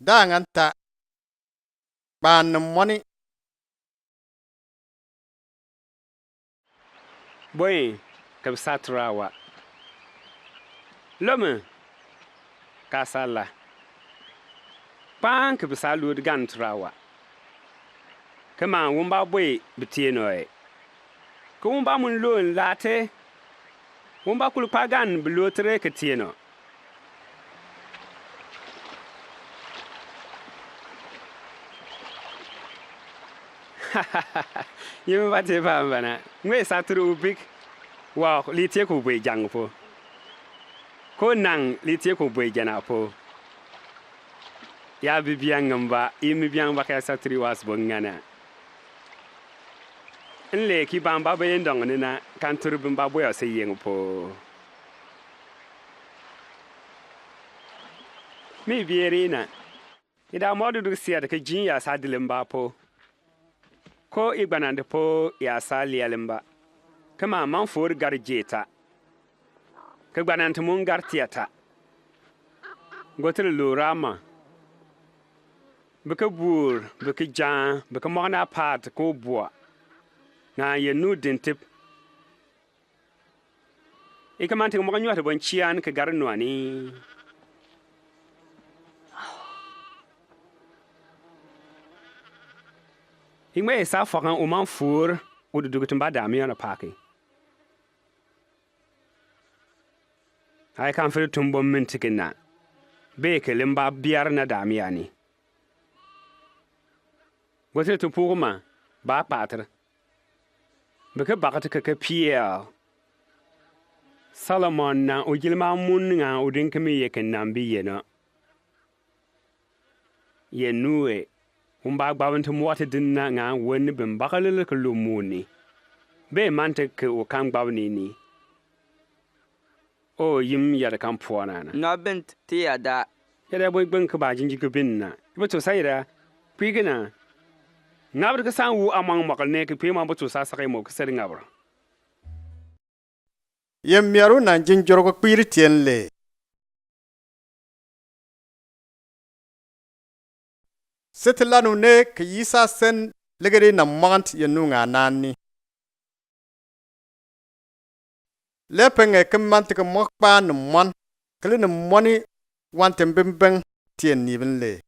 Danganta ban money Boy, kabsatrawa. Lome, kasala. Pan kabsalud gantrawa. Kama wumba boy betienoy. Kumba mun loon late. Wumba kulpagan belotre ketieno. Yemi bate bana. Ngwe satru ubik. Wow, litie ko boy jang po. Ko nang litie ko boy jana po. Ya bibiang ngamba, imi biang baka satri was bongana. Nle ki bamba be ndong ni na kan turbin babo ya se yeng po. Mi bierina. Ida modu du sia de jin ya sadilimba po. Ko igbanande po ya sali alimba. Kama man for garjeta. Ka gbanante mun gartiata. Gotel lorama. Bika bur, bika jan, bika mogna pat ko bua. Na ye nu dintip. Ika man ting moga nyota bon chian ka gar nuani. Hingme sa fokan o man fur o du dugutin ba dami yana paki. Hai kan fil tumbon min tikin na. Be ke limba biyar na dami yani. Gote tu pugma ba patr. Bika bakati ka piel. Solomon na o jilma mun nga o din kemi yeken nambi yena. Ye nuwe. Humba gbawante mwate din na nga wen bin bakalele ka lumuni. Be mante ke o kan gbawni ni. O yim yada kan puana na. No bent tia da. Yada boy ben ka ba jinji ka bin na. Iba to sayra. Pigina. Ngabr ka san wu amang makal ne ka pima ba to sa sakay mo ka sari ngabr. yemiaru nan jinjorgo kpiritienle setlanu ne ka yisa sen legere na mont yenunga nani lepenge kemant ke mokpa no mon kle no moni wantem bembeng tien nibenle